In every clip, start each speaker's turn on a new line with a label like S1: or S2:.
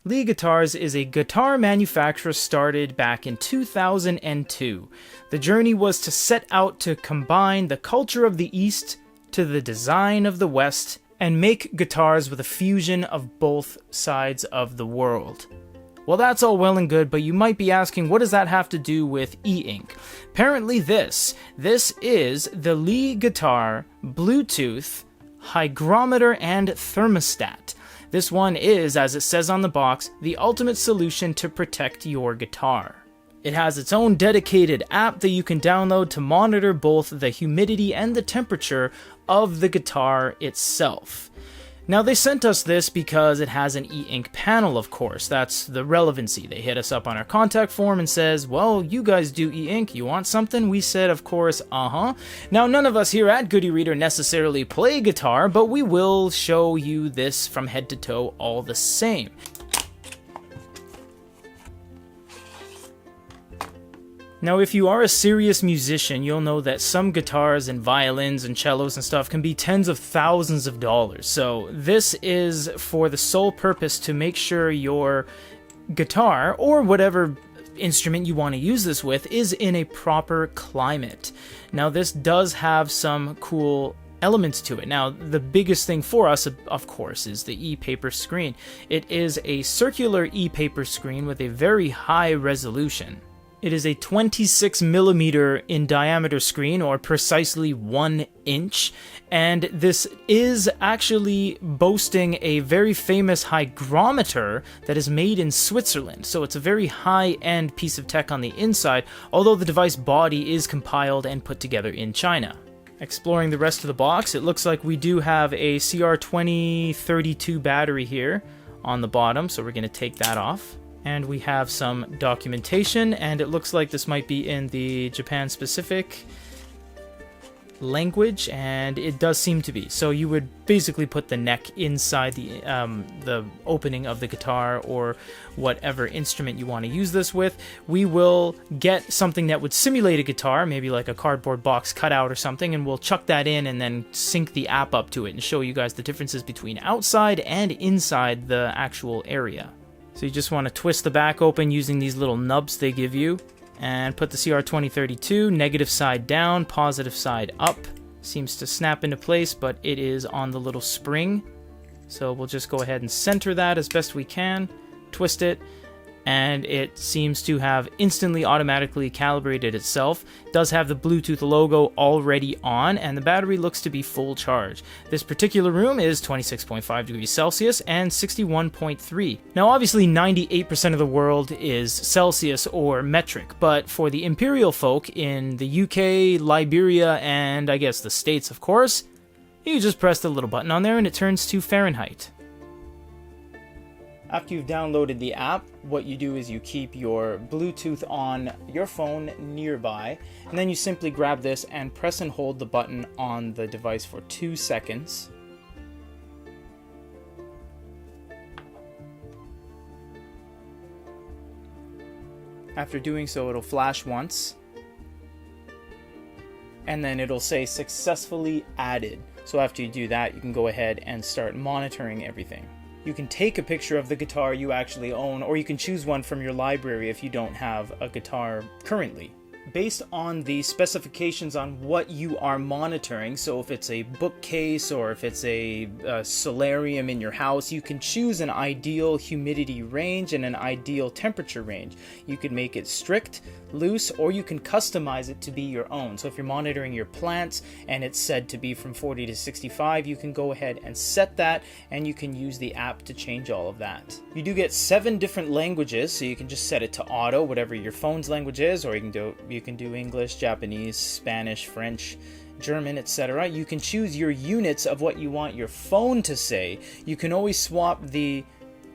S1: Lee Guitars is a guitar manufacturer started back in 2002. The journey was to set out to combine the culture of the East to the design of the West and make guitars with a fusion of both sides of the world. Well, that's all well and good, but you might be asking, what does that have to do with e-ink? Apparently this is the Lee Guitar Bluetooth Hygrometer and Thermostat. This one is, as it says on the box, the ultimate solution to protect your guitar. It has its own dedicated app that you can download to monitor both the humidity and the temperature of the guitar itself. Now, they sent us this because it has an e-ink panel, of course. That's the relevancy. They hit us up on our contact form and says, well, you guys do e-ink, you want something? We said, of course, uh-huh. Now, none of us here at Goody Reader necessarily play guitar, but we will show you this from head to toe all the same. Now, if you are a serious musician, you'll know that some guitars and violins and cellos and stuff can be tens of thousands of dollars. So this is for the sole purpose to make sure your guitar, or whatever instrument you want to use this with, is in a proper climate. Now, this does have some cool elements to it. Now, the biggest thing for us, of course, is the e-paper screen. It is a circular e-paper screen with a very high resolution. It is a 26mm in diameter screen, or precisely 1 inch, and this is actually boasting a very famous hygrometer that is made in Switzerland, so it's a very high-end piece of tech on the inside, although the device body is compiled and put together in China. Exploring the rest of the box, it looks like we do have a CR2032 battery here on the bottom, so we're going to take that off. And we have some documentation, and it looks like this might be in the Japan-specific language, and it does seem to be. So you would basically put the neck inside the opening of the guitar, or whatever instrument you want to use this with. We will get something that would simulate a guitar, maybe like a cardboard box cutout or something, and we'll chuck that in and then sync the app up to it and show you guys the differences between outside and inside the actual area. So you just want to twist the back open using these little nubs they give you, and put the CR2032 negative side down, positive side up. Seems to snap into place, but it is on the little spring. So we'll just go ahead and center that as best we can, twist it, and it seems to have instantly automatically calibrated itself. It does have the Bluetooth logo already on, and the battery looks to be full charge. This particular room is 26.5 degrees Celsius and 61.3. Now, obviously 98% of the world is Celsius or metric, but for the imperial folk in the UK, Liberia, and I guess the States, of course, you just press the little button on there and it turns to Fahrenheit. After you've downloaded the app, what you do is you keep your Bluetooth on your phone nearby, and then you simply grab this and press and hold the button on the device for 2 seconds. After doing so, it'll flash once, and then it'll say successfully added. So after you do that, you can go ahead and start monitoring everything. You can take a picture of the guitar you actually own, or you can choose one from your library if you don't have a guitar currently. Based on the specifications on what you are monitoring, so if it's a bookcase or if it's a solarium in your house, you can choose an ideal humidity range and an ideal temperature range. You can make it strict, loose, or you can customize it to be your own. So if you're monitoring your plants and it's said to be from 40 to 65, you can go ahead and set that, and you can use the app to change all of that. You do get 7 different languages, so you can just set it to auto, whatever your phone's language is, or you can do English, Japanese, Spanish, French, German, etc. You can choose your units of what you want your phone to say. You can always swap the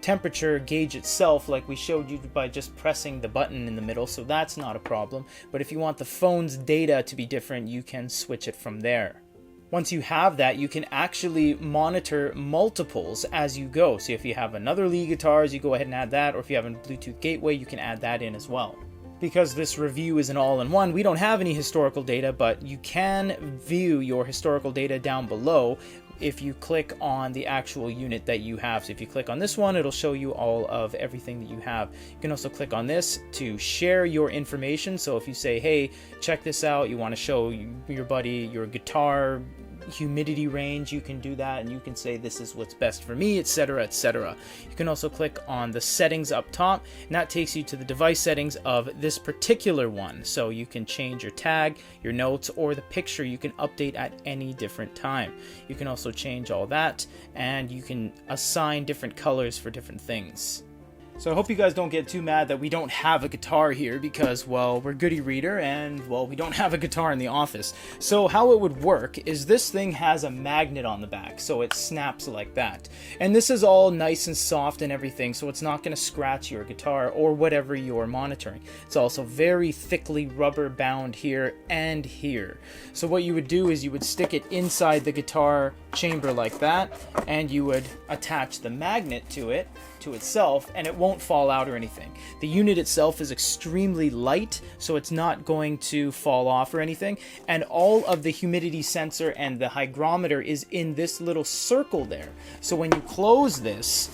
S1: temperature gauge itself, like we showed you, by just pressing the button in the middle, so that's not a problem. But if you want the phone's data to be different, you can switch it from there. Once you have that, you can actually monitor multiples as you go. So if you have another Lee guitars, you go ahead and add that, or if you have a Bluetooth gateway, you can add that in as well. Because this review is an all-in-one, we don't have any historical data, but you can view your historical data down below if you click on the actual unit that you have. So if you click on this one, it'll show you all of everything that you have. You can also click on this to share your information. So if you say, hey, check this out, you want to show your buddy your guitar humidity range, you can do that, and you can say this is what's best for me, etc., etc. You can also click on the settings up top, and that takes you to the device settings of this particular one. So you can change your tag, your notes, or the picture you can update at any different time. You can also change all that, and you can assign different colors for different things. So I hope you guys don't get too mad that we don't have a guitar here because, well, we're Good e-Reader and, well, we don't have a guitar in the office. So how it would work is this thing has a magnet on the back, so it snaps like that. And this is all nice and soft and everything, so it's not going to scratch your guitar or whatever you're monitoring. It's also very thickly rubber bound here and here. So what you would do is you would stick it inside the guitar chamber like that, and you would attach the magnet to it, to itself, and it won't fall out or anything. The unit itself is extremely light, so it's not going to fall off or anything, and all of the humidity sensor and the hygrometer is in this little circle there. So when you close this,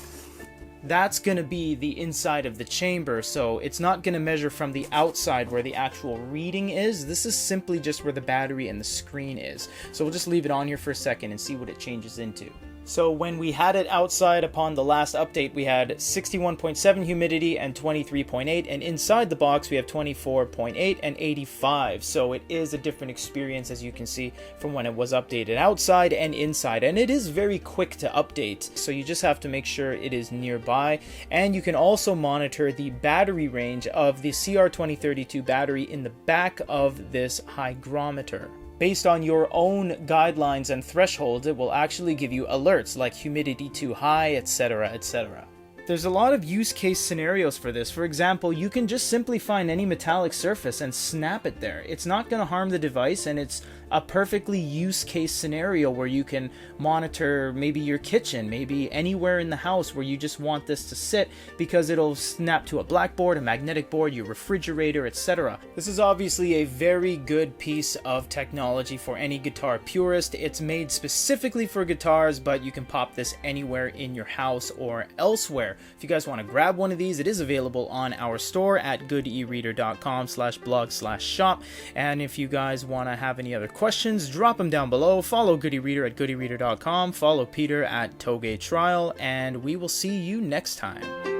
S1: that's going to be the inside of the chamber, so it's not going to measure from the outside where the actual reading is. This is simply just where the battery and the screen is. So we'll just leave it on here for a second and see what it changes into. So when we had it outside upon the last update, we had 61.7 humidity and 23.8, and inside the box we have 24.8 and 85. So it is a different experience, as you can see, from when it was updated outside and inside, and it is very quick to update. So you just have to make sure it is nearby, and you can also monitor the battery range of the CR2032 battery in the back of this hygrometer. Based on your own guidelines and thresholds, it will actually give you alerts like humidity too high, etc., etc. There's a lot of use case scenarios for this. For example, you can just simply find any metallic surface and snap it there. It's not going to harm the device, and it's a perfectly use case scenario where you can monitor maybe your kitchen, maybe anywhere in the house where you just want this to sit, because it'll snap to a blackboard, a magnetic board, your refrigerator, etc. This is obviously a very good piece of technology for any guitar purist. It's made specifically for guitars, but you can pop this anywhere in your house or elsewhere. If you guys want to grab one of these, it is available on our store at goodereader.com/blog/shop. And if you guys want to have any other questions, drop them down below. Follow Good e-Reader at goodereader.com. Follow Peter at Toge Trial, and we will see you next time.